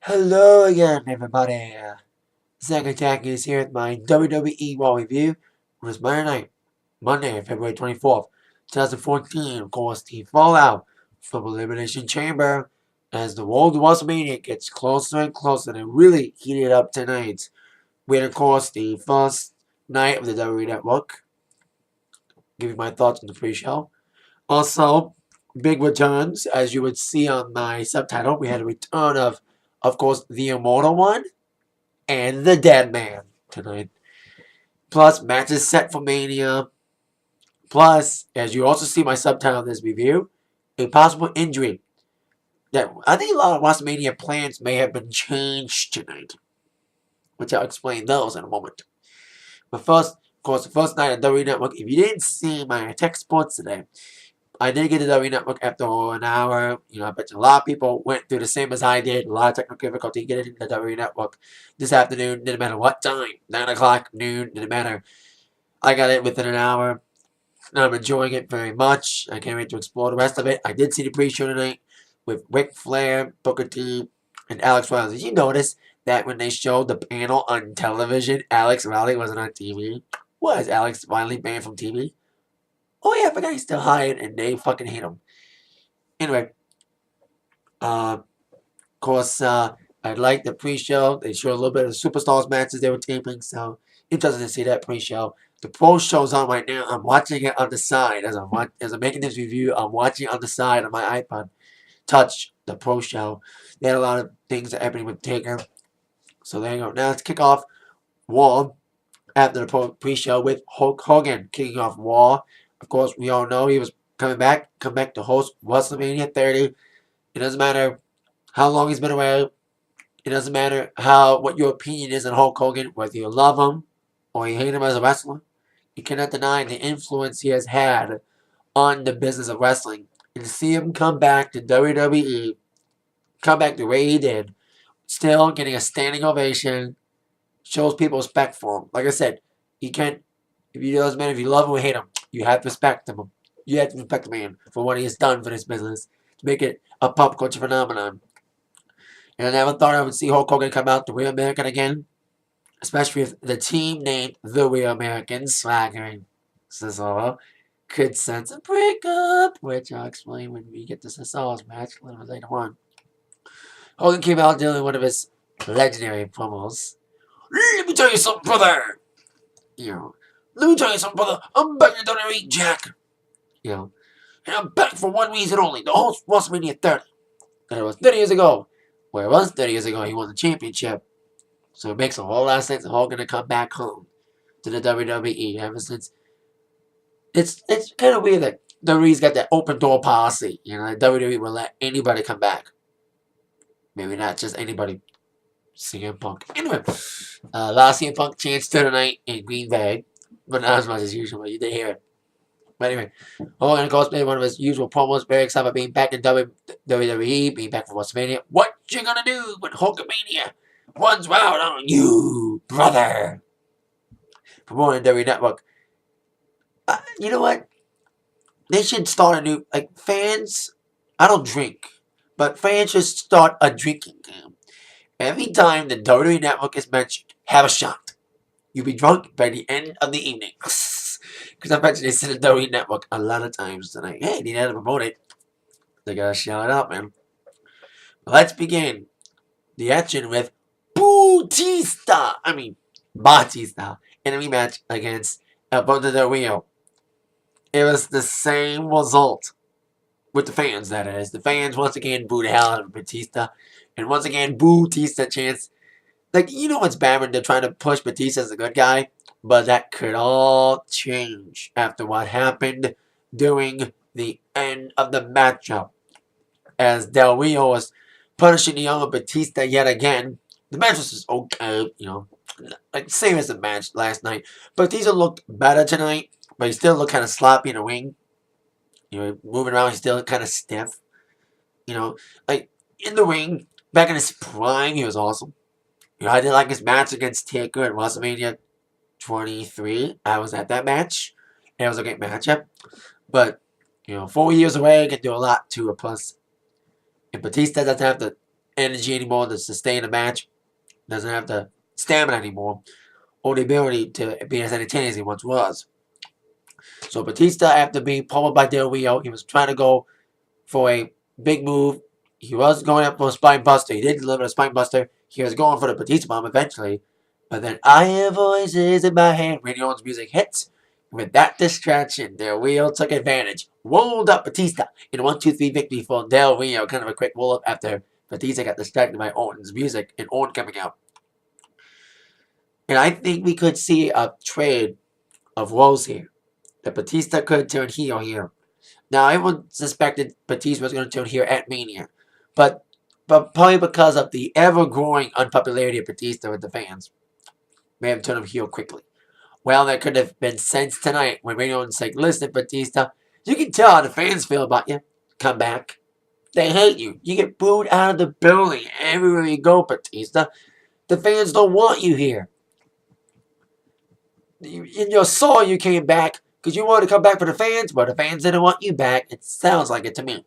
Hello again, everybody. Swagga Jack is here with my WWE Raw review. It was Monday, February 24th, 2014. Of course, the fallout from Elimination Chamber as the World WrestleMania gets closer and closer and really heated up tonight. With, of course, the first night of the WWE Network. Give you my thoughts on the pre-show. Also, big returns, as you would see on my subtitle. We had a return of course, the Immortal One and the Dead Man tonight. Plus, matches set for Mania. Plus, as you also see my subtitle of this review, a possible injury. That I think a lot of WrestleMania plans may have been changed tonight, which I'll explain those in a moment. But first, of course, the first night of WWE Network. If you didn't see my Tech Sports today, I did get to WWE Network after an hour. I bet a lot of people went through the same as I did. A lot of technical difficulty getting into the WWE Network this afternoon. Didn't matter what time. 9 o'clock, noon, didn't matter. I got it within an hour. I'm enjoying it very much. I can't wait to explore the rest of it. I did see the pre-show tonight with Ric Flair, Booker T, and Alex Riley. Did you notice that when they showed the panel on television, Alex Riley wasn't on TV? Was Alex Riley banned from TV? Oh yeah, I forgot he's still hired and they fucking hate him. Anyway, of course, I liked the pre-show. They showed a little bit of the Superstars matches they were taping, so interested to see that pre-show. The pro show's on right now. I'm watching it on the side as I'm making this review. I'm watching it on the side on my iPod Touch, the pro show. They had a lot of things that happening with Taker. So there you go. Now let's kick off Raw after the pre-show with Hulk Hogan kicking off Raw. Of course, we all know he was come back to host WrestleMania 30. It doesn't matter how long he's been away. It doesn't matter what your opinion is on Hulk Hogan, whether you love him or you hate him as a wrestler. You cannot deny the influence he has had on the business of wrestling. And to see him come back to WWE, come back the way he did, still getting a standing ovation, shows people respect for him. Like I said, you can't, if you doesn't matter if you love him or hate him, you have to respect him. You have to respect the man for what he has done for this business to make it a pop culture phenomenon. And I never thought I would see Hulk Hogan come out the Real American again, especially if the team named the Real Americans, Swagga, Cesaro, could sense a breakup, which I'll explain when we get to Cesaro's match a little bit later on. Hogan came out doing one of his legendary promos. Let me tell you something, brother. Let me tell you something, brother. I'm back in WWE, Jack. And I'm back for one reason only. The host WrestleMania 30. And it was 30 years ago. Where it was 30 years ago, he won the championship. So it makes a whole lot of sense of Hogan to come back home to the WWE. Ever since it's kind of weird that WWE's got that open door policy. WWE will let anybody come back. Maybe not just anybody. CM Punk. Anyway, last CM Punk chance tonight in Green Bay, but not as much as usual. But you did hear it. But anyway, Hogan, of course, made one of his usual promos. Very excited about being back in WWE, being back for WrestleMania. What you gonna do when Hulkamania runs wild on you, brother? Promoting WWE Network. You know what? They should start a new, fans. I don't drink, but fans should start a drinking game. Every time the WWE Network is mentioned, have a shot. You'll be drunk by the end of the evening. Because I mentioned this in the WWE Network a lot of times tonight. Hey, they had to promote it. They gotta shout it out, man. Let's begin the action with Batista in a rematch against Alberto Del Rio. It was the same result with the fans, that is. The fans once again booed the hell out of Batista. And once again, Batista chants. What's bad when they're trying to push Batista as a good guy? But that could all change after what happened during the end of the matchup. As Del Rio was punishing the young Batista yet again. The match was just okay, same as the match last night. Batista looked better tonight, but he still looked kind of sloppy in the ring. Moving around, he's still kind of stiff. In the ring, back in his prime, he was awesome. I did like his match against Taker at WrestleMania 23. I was at that match. It was a great matchup. But, 4 years away can do a lot to a plus. And Batista doesn't have to energy anymore to sustain a match. Doesn't have the stamina anymore, or the ability to be as entertaining as he once was. So Batista, after being pummeled by Del Rio, he was trying to go for a big move. He was going up for a spine buster. He did deliver a spine buster. He was going for the Batista bomb eventually. But then I hear voices in my head. Randy Orton's music hits. With that distraction, Del Rio took advantage. Rolled up Batista in a 1-2-3 victory for Del Rio. Kind of a quick roll up after Batista got distracted by Orton's music and Orton coming out. And I think we could see a trade of roles here. That Batista could turn heel here. Now, everyone suspected Batista was going to turn heel at Mania. But probably because of the ever-growing unpopularity of Batista with the fans, may have turned him heel quickly. Well, that could have been sense tonight when Randy Orton's like, listen, Batista, you can tell how the fans feel about you. Come back. They hate you. You get booed out of the building everywhere you go, Batista. The fans don't want you here. In your soul, you came back because you wanted to come back for the fans, but the fans didn't want you back. It sounds like it to me.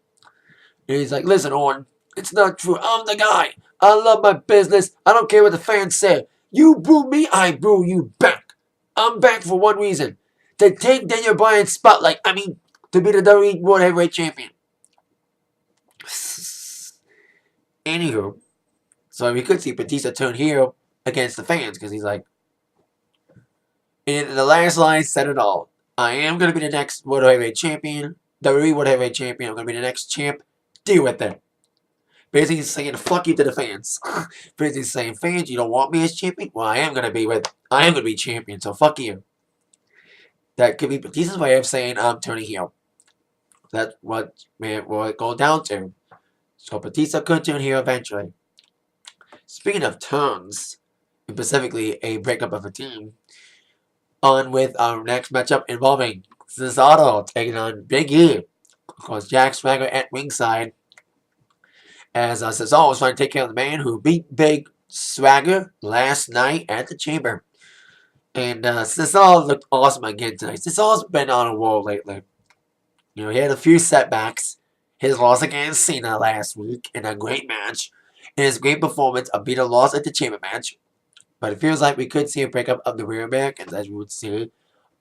And he's like, listen, Orton, it's not true. I'm the guy. I love my business. I don't care what the fans say. You boo me, I boo you back. I'm back for one reason. To take Daniel Bryan's spotlight. I mean, to be the WWE World Heavyweight Champion. Anywho, so we could see Batista turn heel against the fans because he's like, and the last line said it all. I am going to be the next World Heavyweight Champion. WWE World Heavyweight Champion. I'm going to be the next champ. Deal with it. Basically saying fuck you to the fans. Basically saying, fans, you don't want me as champion? Well, I am going to be champion, so fuck you. That could be Batista's way of saying I'm turning heel. That's what it goes down to. So Batista could turn heel eventually. Speaking of turns, and specifically a breakup of a team, on with our next matchup involving Cesaro taking on Big E. Of course, Jack Swagga at ringside. As Cesaro was trying to take care of the man who beat Big Swagga last night at the Chamber. And Cesaro looked awesome again tonight. Cesaro's been on a roll lately. You know, he had a few setbacks. His loss against Cena last week in a great match. And his great performance, a beat a loss at the Chamber match. But it feels like we could see a breakup of the Real Americans, as we would see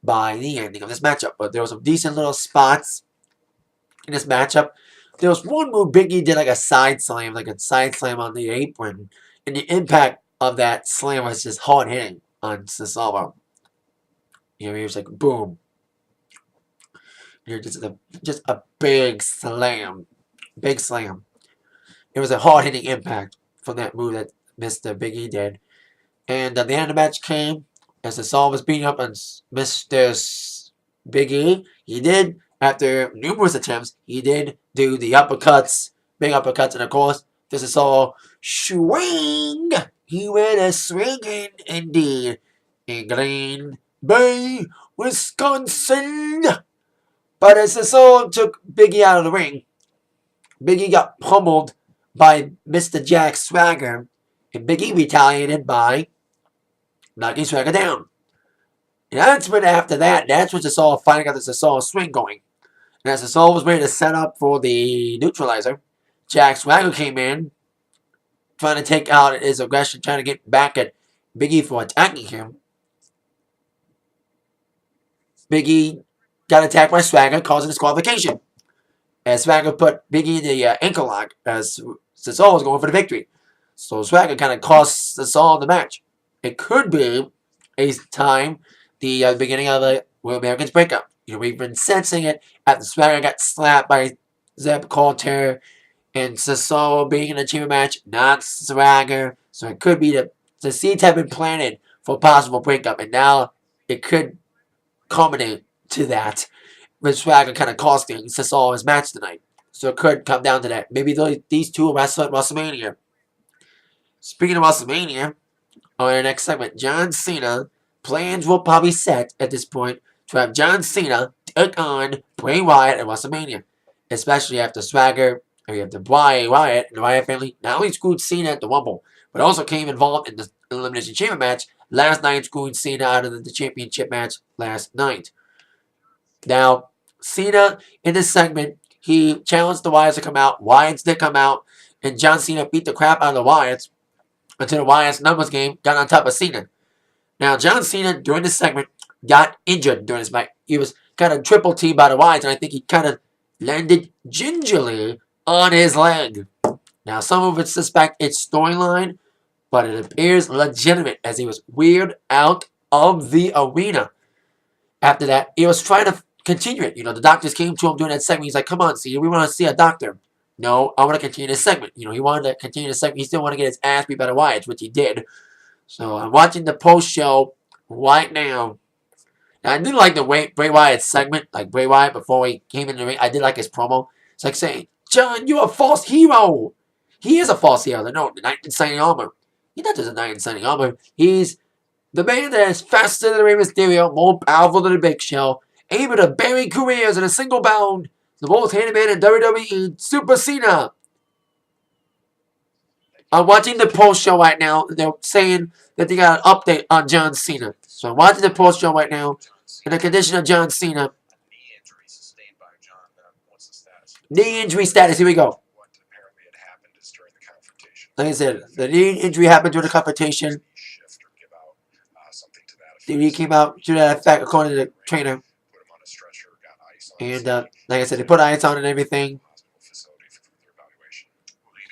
by the ending of this matchup. But there were some decent little spots in this matchup. There was one move Big E did like a side slam on the apron. And the impact of that slam was just hard hitting on Cesaro. You know, he was like, boom. You know, just a big slam. Big slam. It was a hard hitting impact from that move that Mr. Big E did. And the end of the match came as Cesaro was beating up on Mr. Big E. He did, after numerous attempts, he did do the uppercuts, big uppercuts, and of course, this is all swing. He went a swinging indeed in Green Bay, Wisconsin. But as Cesaro took Big E out of the ring, Big E got pummeled by Mr. Jack Swagger, and Big E retaliated by knocking Swagger down. And that's when after that, that's when Cesaro finally got the Cesaro swing going. And as Cesaro was ready to set up for the neutralizer, Jack Swagger came in, trying to take out his aggression, trying to get back at Big E for attacking him. Big E got attacked by Swagger, causing disqualification. As Swagger put Big E in the ankle lock as Cesaro was going for the victory. So Swagger kind of cost Cesaro the match. It could be a time, the beginning of the World Americans breakup. You know, we've been sensing it after Swagger got slapped by Zeb Coulter and Cesaro being in a chamber match, not Swagger. So it could be that the seeds have been planted for a possible breakup, and now it could culminate to that, with Swagger kind of costing Cesaro his match tonight. So it could come down to that. Maybe these two will wrestle at WrestleMania. Speaking of WrestleMania, on our next segment, John Cena, plans will probably set at this point to have John Cena take on Bray Wyatt at WrestleMania. Especially after Swagger, or you have the Wyatt and the Wyatt family not only screwed Cena at the Rumble, but also came involved in the Elimination Chamber match last night, screwing Cena out of the championship match last night. Now, Cena, in this segment, he challenged the Wyatts to come out. Wyatts did come out, and John Cena beat the crap out of the Wyatts until the Wyatt's numbers game got on top of Cena. Now, John Cena, during this segment, got injured during this match. He was kind of triple teamed by the Wyatts, and I think he kind of landed gingerly on his leg. Now, some of us suspect it's storyline, but it appears legitimate as he was weirded out of the arena. After that, he was trying to continue it. The doctors came to him during that segment. He's like, come on, Cena, we want to see a doctor. No, I want to continue this segment. He wanted to continue the segment. He still wanted to get his ass beat by the Wyatts, which he did. So I'm watching the post-show right now. And I did like the Bray Wyatt segment, like Bray Wyatt before he came in the ring. I did like his promo. It's like saying, John, you're a false hero. He is a false hero. No, the Knight in Shining Armor. He's not just a Knight in Shining Armor. He's the man that is faster than the Rey Mysterio, more powerful than the Big Show, able to bury careers in a single bound. The most hated man in WWE, Super Cena. I'm watching the post show right now. They're saying that they got an update on John Cena. So I'm watching the post show right now. In the condition of John Cena. Knee injury status. Here we go. Like I said, the knee injury happened during the confrontation. He came out to that effect according to the trainer. And like I said, they put ice on and everything.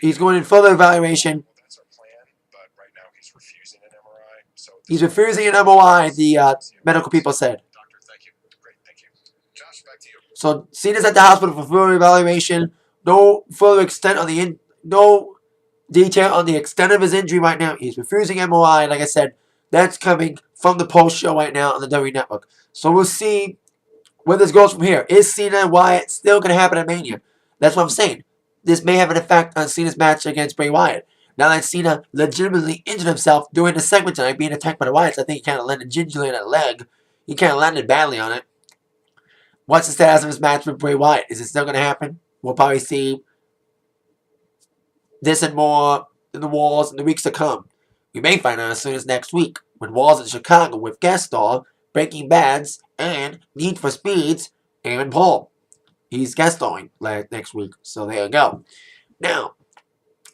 He's going in further evaluation. He's refusing an MRI, the medical people said. So Cena's at the hospital for further evaluation. No further extent on no detail on the extent of his injury right now. He's refusing MRI. Like I said, that's coming from the post show right now on the WWE Network. So we'll see where this goes from here. Is Cena and Wyatt still going to happen at Mania? That's what I'm saying. This may have an effect on Cena's match against Bray Wyatt. Now that Cena legitimately injured himself during the segment tonight, being attacked by the Wyatts, I think he kind of landed gingerly on that leg. He kind of landed badly on it. What's the status of his match with Bray Wyatt? Is it still going to happen? We'll probably see this and more in the Walls in the weeks to come. We may find out as soon as next week when Walls in Chicago with guest star, Breaking Bad's, and Need for Speed's Aaron Paul. He's guest starring next week, so there you go. Now,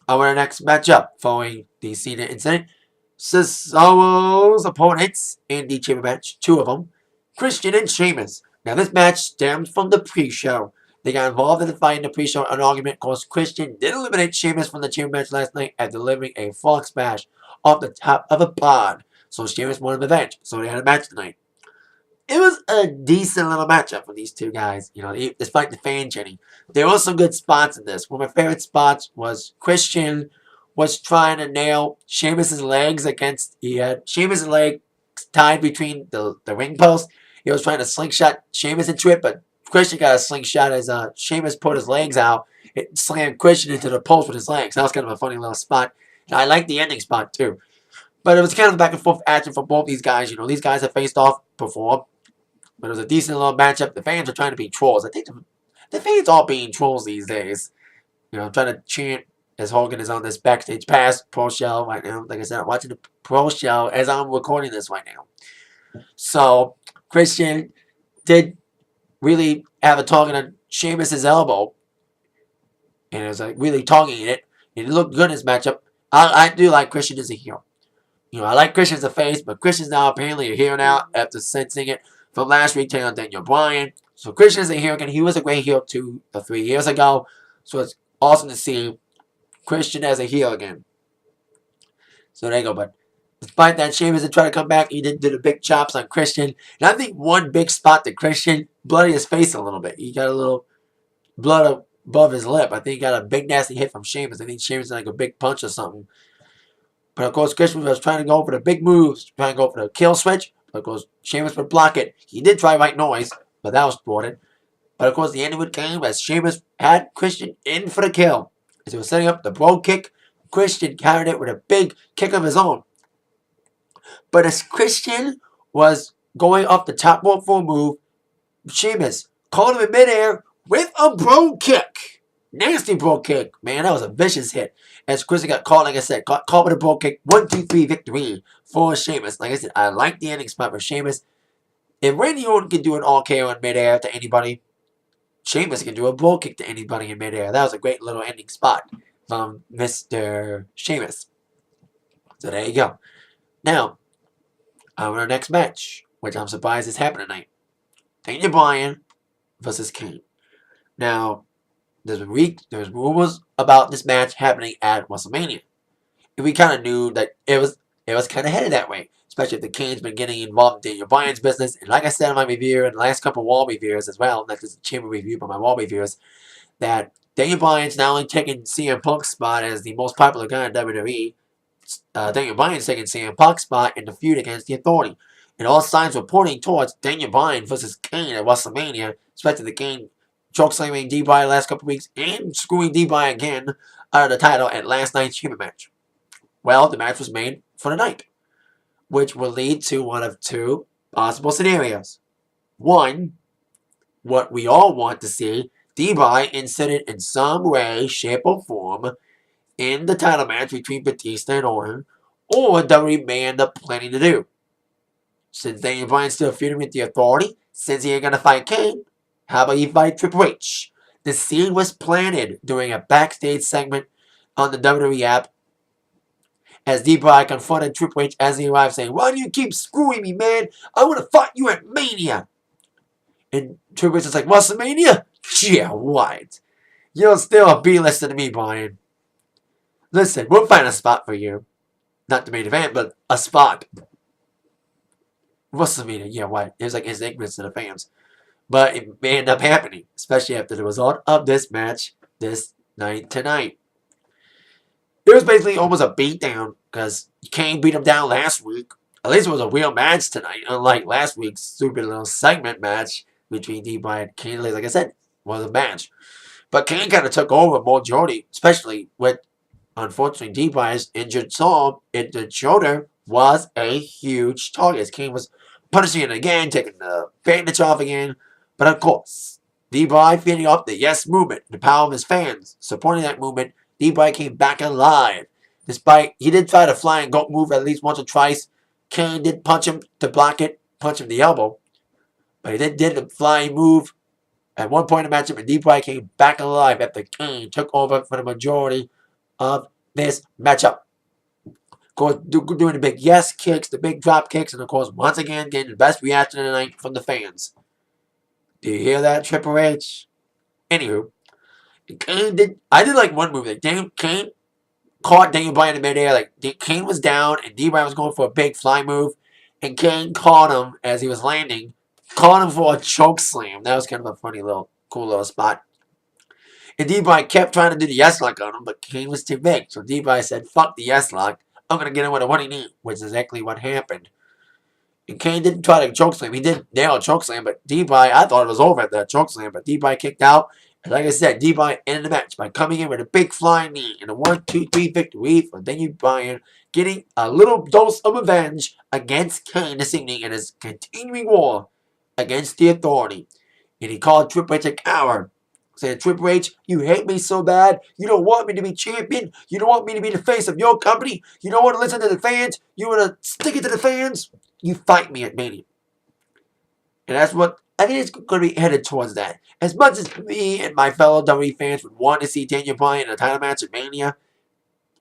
our next matchup following the Cena incident. Cesaro's opponents in the chamber match, two of them, Christian and Sheamus. Now, this match stems from the pre-show. They got involved in the fight in the pre-show, an argument because Christian did eliminate Sheamus from the chamber match last night after delivering a frog splash off the top of a pod. So Sheamus wanted revenge, so they had a match tonight. It was a decent little matchup for these two guys, despite the fan chanting. There were some good spots in this. One of my favorite spots was Christian was trying to nail Sheamus' legs against, he had Sheamus' leg tied between the ring post. He was trying to slingshot Sheamus into it, but Christian got a slingshot as Sheamus put his legs out. It slammed Christian into the post with his legs. That was kind of a funny little spot. And I like the ending spot too. But it was kind of back and forth action for both these guys. These guys have faced off before. But it was a decent little matchup. The fans are trying to be trolls. I think the fans are being trolls these days. Trying to chant as Hogan is on this backstage pass pro show right now. Like I said, I'm watching the pro show as I'm recording this right now. So, Christian did really have a target on Sheamus' elbow. And it was like really targeting it. And it looked good in this matchup. I do like Christian as a heel. I like Christian as a face, but Christian's now apparently a heel now after sensing it from last week taking on Daniel Bryan. So Christian is a heel again. He was a great heel 2 or 3 years ago. So it's awesome to see Christian as a heel again. So there you go. But despite that, Sheamus did try to come back. He did the big chops on Christian. And I think one big spot that Christian bloodied his face a little bit. He got a little blood above his lip. I think he got a big nasty hit from Sheamus. I think Sheamus did like a big punch or something. But of course, Christian was trying to go for the big moves, trying to go for the kill switch. But of course, Sheamus would block it. He did try White Noise, but that was thwarted. But of course, the ending would came as Sheamus had Christian in for the kill. As he was setting up the bro kick, Christian carried it with a big kick of his own. But as Christian was going off the top rope for a move, Sheamus caught him in midair with a bro kick. Nasty bro kick. Man, that was a vicious hit. As Christian got caught, like I said, caught with a bro kick. 1, 2, 3 victory for Sheamus. Like I said, I like the ending spot for Sheamus. If Randy Orton can do an RKO in midair to anybody, Sheamus can do a bro kick to anybody in midair. That was a great little ending spot from Mr. Sheamus. So there you go. Now, our next match, which I'm surprised is happening tonight. Daniel Bryan versus Kane. Now, there's rumors about this match happening at WrestleMania. And we kind of knew that it was kind of headed that way. Especially if the Kane's been getting involved in Daniel Bryan's business. And like I said in my review, and the last couple of Raw reviews as well, not just a chamber review, but my Raw reviews, that Daniel Bryan's not only taking CM Punk's spot as the most popular guy in WWE, Daniel Bryan's taking CM Punk's spot in the feud against the Authority. And all signs were pointing towards Daniel Bryan versus Kane at WrestleMania, especially the Kane chokeslamming D-Bryan the last couple of weeks and screwing D-Bryan again out of the title at last night's chamber match. Well, the match was made for the night, which will lead to one of two possible scenarios. One, what we all want to see, D-Bryan inserted in some way, shape, or form in the title match between Batista and Orton, or WWE may end up planning to do. Since Daniel Bryan's still feuding with the Authority, since he ain't gonna fight Kane, how about he fight Triple H? The scene was planted during a backstage segment on the WWE app as D-Bryan confronted Triple H as he arrived, saying, "Why do you keep screwing me, man? I want to fight you at Mania." And Triple H is like, "WrestleMania? Yeah, what? You're still a B-lister to me, Bryan. Listen, we'll find a spot for you. Not the main event, but a spot. WrestleMania, yeah, what?" It was like his ignorance to the fans. But it may end up happening, especially after the result of this match this night tonight. It was basically almost a beatdown because Kane beat him down last week. At least it was a real match tonight, unlike last week's stupid little segment match between D-Bryan and Kane. Like I said, was a match. But Kane kind of took over majority, especially with, unfortunately, D-Bryan's injured shoulder was a huge target. Kane was punishing it again, taking the bandage off again. But of course, D-Bryan feeding off the yes movement, the power of his fans, supporting that movement, D-Bryan came back alive. Despite, he did try to flying goat move at least once or twice. Kane did punch him to block it, punch him in the elbow. But he did the flying move at one point in the matchup, and D-Bryan came back alive after Kane took over for the majority of this matchup. Of course, doing the big yes kicks, the big drop kicks, and of course, once again, getting the best reaction of the night from the fans. Do you hear that, Triple H? Anywho, I did like one move. Like Kane caught Daniel Bryan in midair. Like Kane was down, and D-Bryan was going for a big fly move, and Kane caught him as he was landing. Caught him for a choke slam. That was kind of a funny little, cool little spot. And D-Bryan kept trying to do the yes lock on him, but Kane was too big. So D-Bryan said, "Fuck the yes lock. I'm going to get him with a running knee," which is exactly what happened. And Kane didn't try to choke slam. He did nail a choke slam, but D-Bryan, I thought it was over at that choke slam, but D-Bryan kicked out. And like I said, D-Bryan ended the match by coming in with a big flying knee and a 1-2-3 victory for Daniel Bryan, getting a little dose of revenge against Kane this evening in his continuing war against the Authority. And he called Triple H a coward, saying, "Triple H, you hate me so bad. You don't want me to be champion. You don't want me to be the face of your company. You don't want to listen to the fans. You want to stick it to the fans. You fight me at Mania." And that's what I think it's going to be headed towards that. As much as me and my fellow WWE fans would want to see Daniel Bryan in a title match at Mania,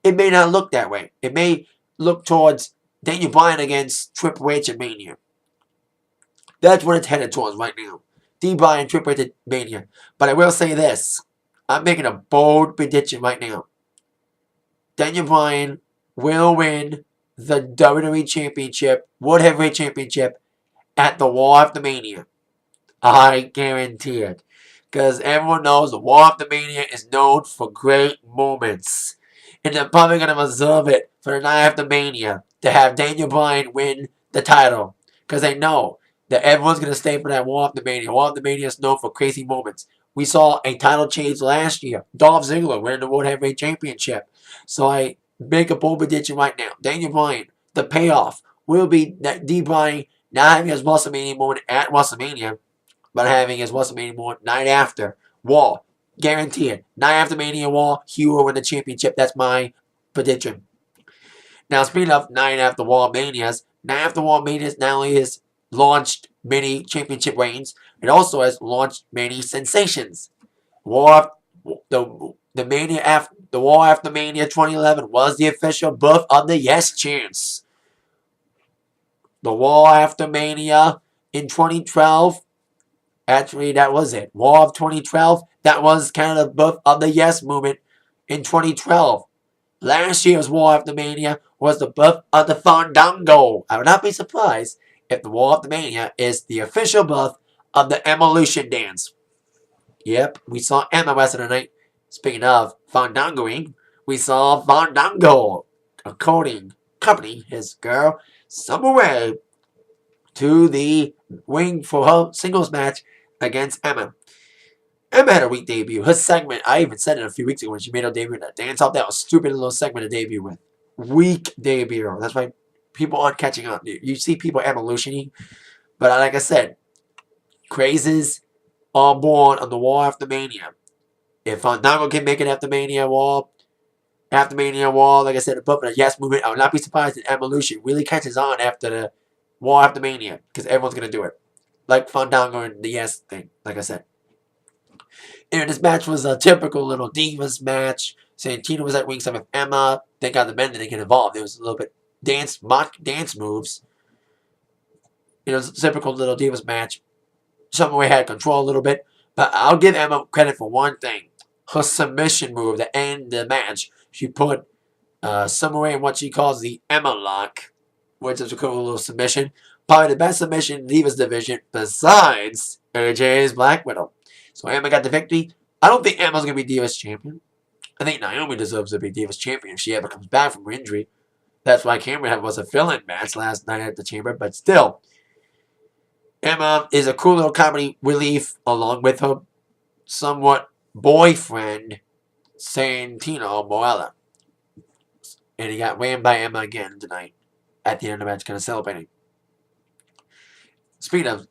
it may not look that way. It may look towards Daniel Bryan against Triple H at Mania. That's what it's headed towards right now. D-Bryan and Triple H at Mania. But I will say this. I'm making a bold prediction right now. Daniel Bryan will win the WWE Championship, World Heavyweight Championship, at the War After Mania. I guarantee it. Because everyone knows the War After Mania is known for great moments. And they're probably going to reserve it for the night after Mania to have Daniel Bryan win the title. Because they know that everyone's going to stay for that War After Mania. War After Mania is known for crazy moments. We saw a title change last year. Dolph Ziggler winning the World Heavyweight Championship. So I make a bold prediction right now. Daniel Bryan, the payoff will be that D-Bryan not having his WrestleMania moment at WrestleMania, but having his WrestleMania moment night after. War. Guarantee it. Night after Mania War, he will win the championship. That's my prediction. Now, speaking of night after War Manias, night after War Manias not only has launched many championship reigns, it also has launched many sensations. War the Mania after the War after Mania 2011 was the official birth of the Yes Chance. The War after Mania in 2012. Actually, that was it. War of 2012. That was kind of the birth of the Yes movement in 2012. Last year's War After Mania was the birth of the Fandango. I would not be surprised if the War After Mania is the official birth of the Evolution Dance. Yep, we saw Emma wrestling tonight. Speaking of Fandangoing, we saw Fandango accompanying his girl Summer Rae to the ring for her singles match against Emma. Emma had a weak debut. Her segment, I even said it a few weeks ago when she made her debut in that dance off. That was a stupid little segment to debut with. Weak debut. That's why people aren't catching up. You see people evolutioning. But like I said, crazes are born on the War After Mania. If Fandango can make it after Mania War, like I said, the birth of the Yes movement, I would not be surprised if Evolution really catches on after the War After Mania. Because everyone's going to do it. Like Fandango and the Yes thing, like I said. And this match was a typical little Divas match. Santino was at ringside with Emma. Thank God the men didn't get involved. It was a little bit mock dance moves. It was a typical little Divas match. Summer Rae had control a little bit. But I'll give Emma credit for one thing. Her submission move to end the match. She put Summer Rae in what she calls the Emma lock, which is a cool little submission. Probably the best submission in the Divas division besides AJ's Black Widow. So Emma got the victory. I don't think Emma's going to be Divas champion. I think Naomi deserves to be Divas champion if she ever comes back from her injury. That's why Cameron was a fill-in match last night at the Chamber. But still, Emma is a cool little comedy relief along with her somewhat boyfriend, Santino Marella. And he got rammed by Emma again tonight at the end of the match, kind of celebrating. Speaking of,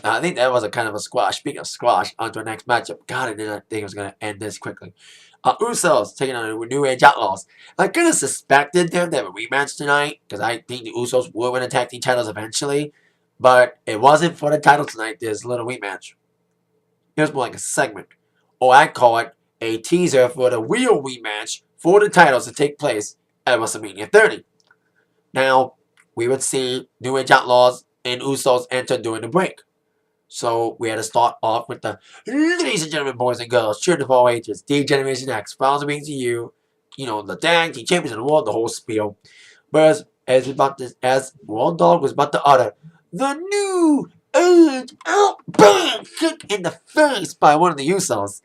I think that was a kind of a squash. Speaking of squash, on to our next matchup. God, I did not think it was going to end this quickly. Usos taking on the New Age Outlaws. I kind of suspected them to have a rematch tonight because I think the Usos will win the tag team titles eventually. But it wasn't for the title tonight. There's a little rematch. It was more like a segment. Or I call it a teaser for the real rematch for the titles to take place at WrestleMania 30. Now, we would see New Age Outlaws and Usos enter during the break. So we had to start off with the ladies and gentlemen, boys and girls, children of all ages, D-Generation X, Finals of Being to you, the tag team champions of the world, the whole spiel. Whereas, as World Dog was about to utter, the New Age Out, bam, kick in the face by one of the Usos,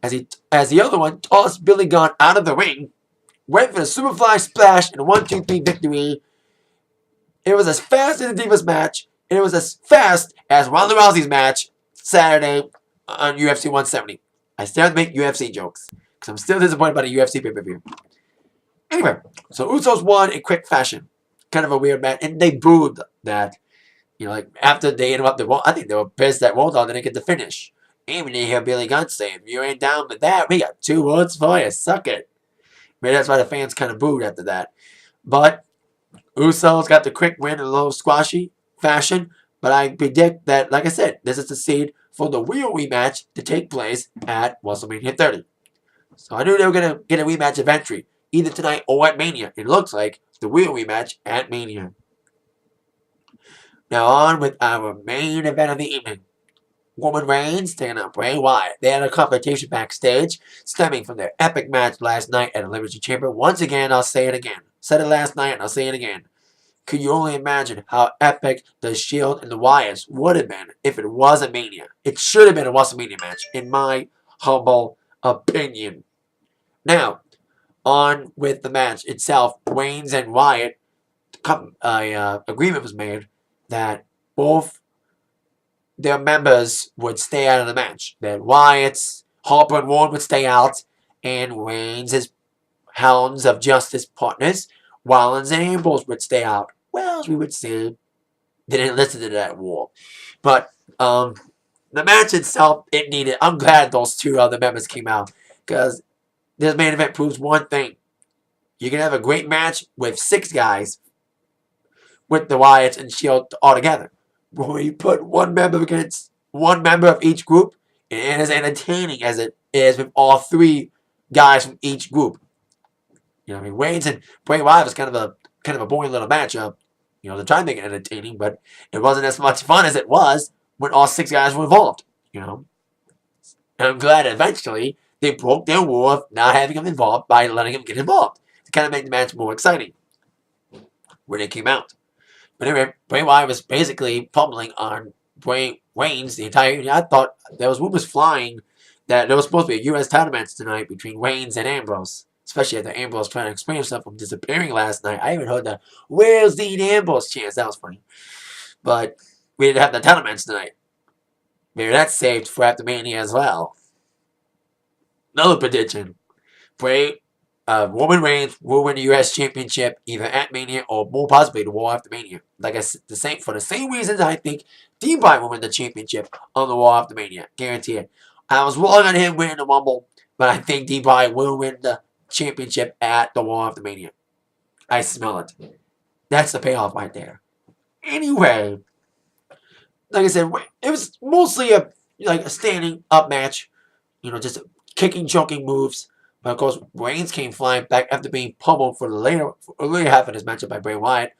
as the other one tossed Billy Gunn out of the ring, went for the Superfly Splash and a 1-2-3 victory. It was as fast as the Divas match. And it was as fast as Ronda Rousey's match Saturday on UFC 170. I still have to make UFC jokes because I'm still disappointed by the UFC pay-per-view. Anyway, so Usos won in quick fashion. Kind of a weird match. And they booed that. After they interrupted, I think they were pissed that World Dog didn't get the finish. Even you hear Billy Gunn saying, if you ain't down with that, we got 2 words for you. Suck it. Maybe that's why the fans kind of booed after that. But Usos got the quick win in a little squashy fashion, but I predict that, like I said, this is the seed for the real rematch to take place at WrestleMania 30. So I knew they were going to get a rematch eventually, either tonight or at Mania. It looks like the real rematch at Mania. Now on with our main event of the evening. Roman Reigns taking on Bray Wyatt. They had a confrontation backstage, stemming from their epic match last night at Elimination Chamber. Once again, I'll say it again. Said it last night, and I'll say it again. Could you only imagine how epic the Shield and the Wyatts would have been if it was a Mania? It should have been a WrestleMania match, in my humble opinion. Now, on with the match itself. Reigns and Wyatt, agreement was made that both their members would stay out of the match. That Wyatt's, Harper and Warren would stay out, and Reigns' Hounds of Justice partners, Rollins and Ambrose would stay out. Well, as we would see, they didn't listen to that war. But the match itself, it needed. I'm glad those 2 other members came out, because this main event proves one thing. You can have a great match with 6 guys with the Wyatts and Shield all together. But when you put one member against one member of each group, it ain't as entertaining as it is with all three guys from each group. You know, I mean, Reigns and Bray Wyatt was kind of a boring little matchup. You know, they're trying to make it entertaining, but it wasn't as much fun as it was when all six guys were involved. You know, and I'm glad eventually they broke their rule of not having him involved by letting him get involved to kind of make the match more exciting when it came out. But anyway, Bray Wyatt was basically pummeling on Reigns the entire evening. I thought there was rumors flying that there was supposed to be a U.S. title match tonight between Reigns and Ambrose. Especially after Ambrose trying to explain himself from disappearing last night. I even heard the "Where's Dean Ambrose" chants. That was funny. But we didn't have the title match tonight. Maybe that's saved for after Mania as well. Another prediction. Roman Reigns will win the U.S. Championship either at Mania or more possibly the War after Mania. Like I said, for the same reasons I think Bray will win the championship on the War after Mania. Guarantee it. I was wrong on him winning the Rumble, but I think Bray will win the championship at the War after Mania. I smell it. That's the payoff right there. Anyway, like I said, it was mostly a standing up match. You know, just kicking, choking moves. But of course, Reigns came flying back after being pummeled for the later half of his matchup by Bray Wyatt,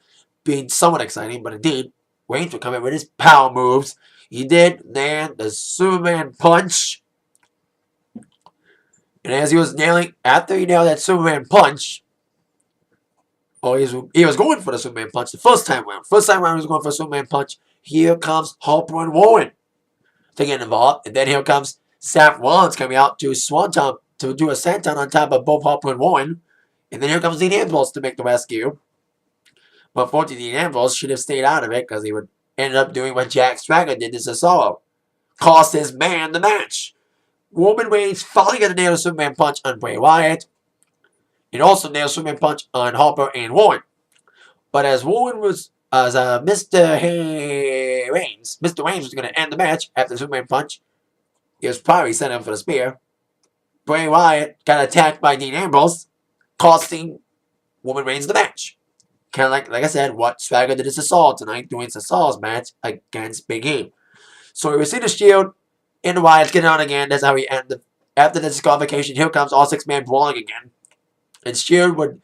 being somewhat exciting. But indeed, Reigns would come in with his power moves. He did land the Superman punch. And as he was after he nailed that Superman punch, he was going for the Superman punch the first time around. First time around, he was going for a Superman punch. Here comes Harper and Warren to get involved. And then here comes Seth Rollins coming out to Swanton to do a senton on top of both Harper and Warren. And then here comes Dean Ambrose to make the rescue. But unfortunately, Dean Ambrose should have stayed out of it because he would end up doing what Jack Swagga did to Cesaro. Cost his man the match. Roman Reigns finally got to nail a Superman punch on Bray Wyatt. And also nailed a Superman punch on Harper and Warren. But as Mr. Reigns was going to end the match after the Superman punch, he was probably setting up for the spear. Bray Wyatt got attacked by Dean Ambrose, costing Roman Reigns the match. Kind of like I said, what Swagger did to Cesaro tonight, doing Cesaro's match against Big E. So we received the Shield, and the Wyatts get on again. That's how we end after the disqualification. Here comes all six men brawling again. And Shield would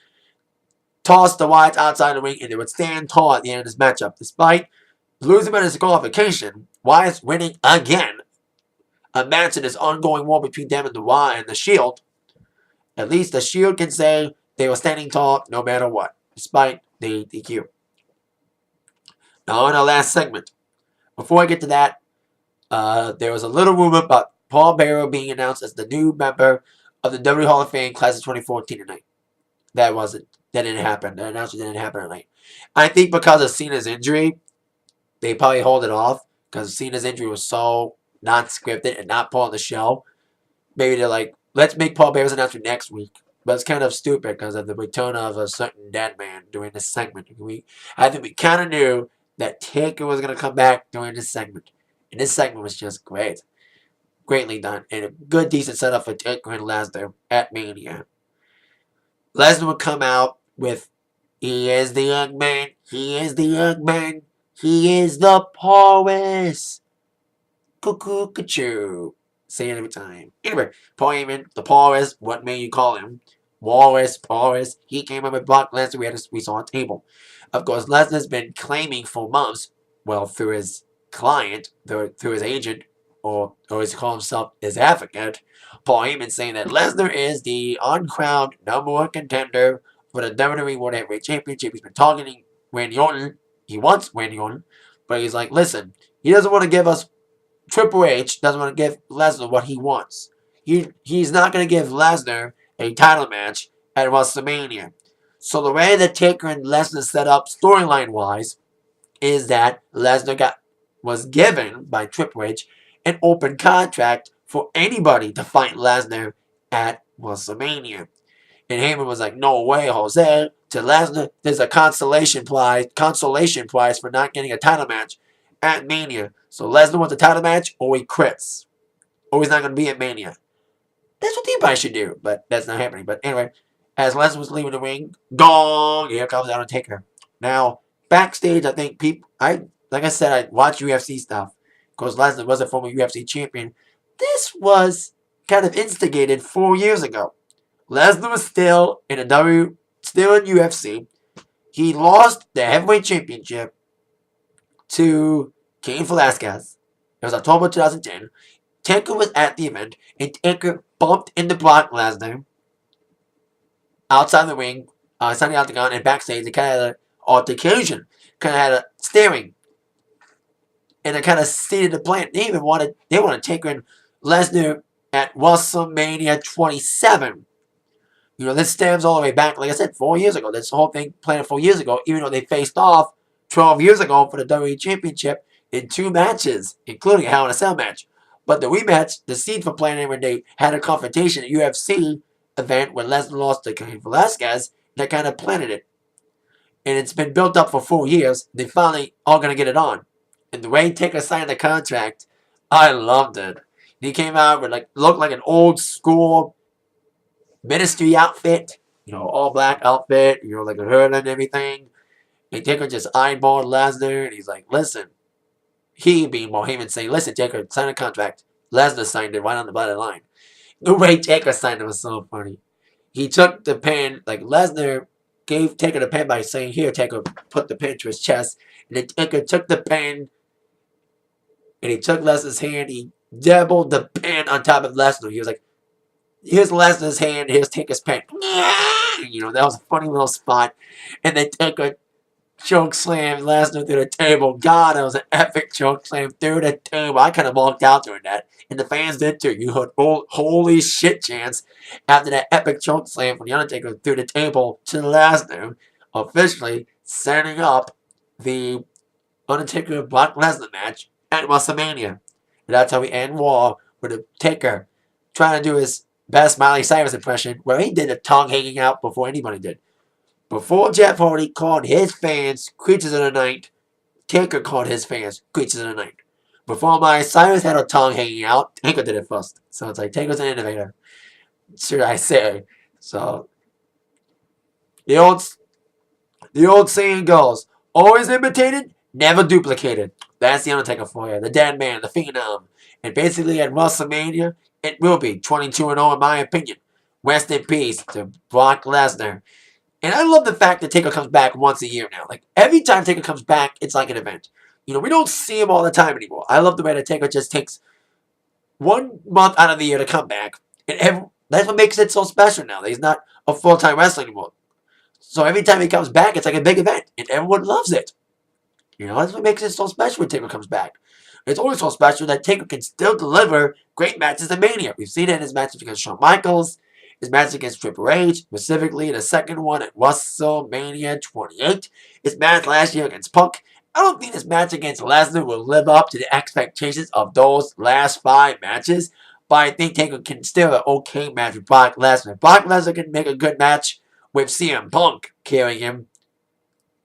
toss the Wyatts outside the ring, and they would stand tall at the end of this matchup. Despite losing by disqualification, Wyatt's winning again. A match in this ongoing war between them and the Shield. At least the Shield can say they were standing tall no matter what, despite the DQ. Now on our last segment. Before I get to that, there was a little rumor about Paul Bearer being announced as the new member of the WWE Hall of Fame class of 2014 tonight. That didn't happen. The announcement didn't happen tonight. I think because of Cena's injury, they probably hold it off because Cena's injury was so not scripted and not part of the show. Maybe they're like, let's make Paul Bearer's announcement next week. But it's kind of stupid because of the return of a certain dead man during this segment. I think we kind of knew that Taker was going to come back during this segment. And this segment was just great. Greatly done. And a good, decent setup for Taker and Lesnar at Mania. Lesnar would come out with, he is the young man, he is the young man, he is the Paulus. Cuckoo-cuckoo. Say it every time. Anyway, Paul Heyman, the Paulus, what may you call him? Paulus. He came up with Brock Lesnar. We saw a table. Of course, Lesnar's been claiming for months, well, through his client, through his agent, or as he calls himself, his advocate, Paul Heyman saying that Lesnar is the uncrowned number one contender for the WWE World Heavyweight Championship. He's been targeting Randy Orton. He wants Randy Orton, but he's like, listen, he doesn't want to give us Triple H doesn't want to give Lesnar what he wants. He's not going to give Lesnar a title match at WrestleMania. So the way that Taker and Lesnar set up storyline-wise is that Lesnar was given by Triple H an open contract for anybody to fight Lesnar at WrestleMania. And Heyman was like, no way, Jose. To Lesnar, there's a consolation prize for not getting a title match at Mania. So Lesnar wants a title match or he quits. Or he's not going to be at Mania. That's what Bray should do. But that's not happening. But anyway, as Lesnar was leaving the ring, gong, here comes Undertaker. Now, backstage, I think like I said, I watch UFC stuff. Because Lesnar was a former UFC champion. This was kind of instigated 4 years ago. Lesnar was still in UFC. He lost the heavyweight championship to Cain Velasquez. It was October 2010. Taker was at the event, and Taker bumped into Brock Lesnar outside the ring, outside the octagon, and backstage. They kind of had an altercation, kind of had a staring, and it kind of seeded the plan. They wanted Taker and Lesnar at WrestleMania 27. This stems all the way back, like I said, 4 years ago. This whole thing planned 4 years ago, even though they faced off 12 years ago for the WWE Championship in 2 matches, including a Hell in a Cell match. But the rematch, the seed for planning when they had a confrontation at UFC event when Lesnar lost to Cain Velasquez, that kind of planted it. And it's been built up for 4 years. They finally all going to get it on. And the way Taker signed the contract, I loved it. He came out with looked like an old school ministry outfit, all black outfit, like a hood and everything. And Taker just eyeballed Lesnar, and he's like, listen. He, being Heyman, saying, listen, Taker, sign a contract. Lesnar signed it right on the bottom line. The way Taker signed it was so funny. He took the pen, Lesnar gave Taker the pen by saying, here, Taker, put the pen to his chest. And then Taker took the pen, and he took Lesnar's hand. He dabbled the pen on top of Lesnar. He was like, here's Lesnar's hand, here's Taker's pen. That was a funny little spot. And then Taker choke slam Lesnar through the table. God, that was an epic choke slam through the table. I kind of walked out during that. And the fans did too. You heard holy shit chants after that epic choke slam from The Undertaker through the table to Lesnar, officially setting up the Undertaker Brock Lesnar match at WrestleMania. And that's how we end Raw with the Taker trying to do his best Miley Cyrus impression, where he did a tongue hanging out before anybody did. Before Jeff Hardy called his fans creatures of the night, Taker called his fans creatures of the night. Before Miley Cyrus had her tongue hanging out, Taker did it first. So it's like Taker's an innovator, should I say. So the old saying goes, always imitated, never duplicated. That's the Undertaker for you. The dead man, the phenom. And basically at WrestleMania, it will be 22-0 in my opinion. Rest in peace to Brock Lesnar. And I love the fact that Taker comes back once a year now. Every time Taker comes back, it's like an event. We don't see him all the time anymore. I love the way that Taker just takes 1 month out of the year to come back. And that's what makes it so special now. That he's not a full-time wrestler anymore. So every time he comes back, it's like a big event. And everyone loves it. That's what makes it so special when Taker comes back. It's always so special that Taker can still deliver great matches at Mania. We've seen it in his matches against Shawn Michaels, his match against Triple H, specifically the second one at WrestleMania 28. His match last year against Punk. I don't think this match against Lesnar will live up to the expectations of those last 5 matches, but I think Taker can still have an okay match with Brock Lesnar. Brock Lesnar can make a good match with CM Punk carrying him.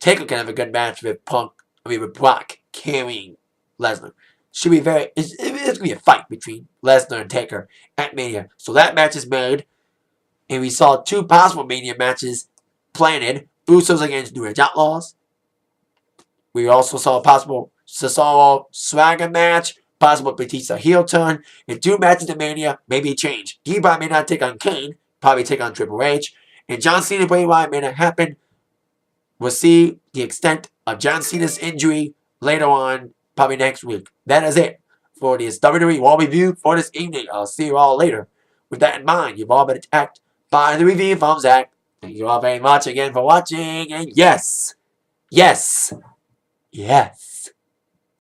Taker can have a good match with Brock carrying Lesnar. Should be it's going to be a fight between Lesnar and Taker at Mania. So that match is made. And we saw 2 possible Mania matches planted. Usos against New Age Outlaws. We also saw a possible Cesaro Swagga match. Possible Batista heel turn. And 2 matches at Mania, maybe change. He probably may not take on Kane. Probably take on Triple H. And John Cena Bray Wyatt may not happen. We'll see the extent of John Cena's injury later on. Probably next week. That is it for this WWE Raw review for this evening. I'll see you all later. With that in mind, you've all been attacked by the review from Zach. Thank you all very much again for watching. And yes,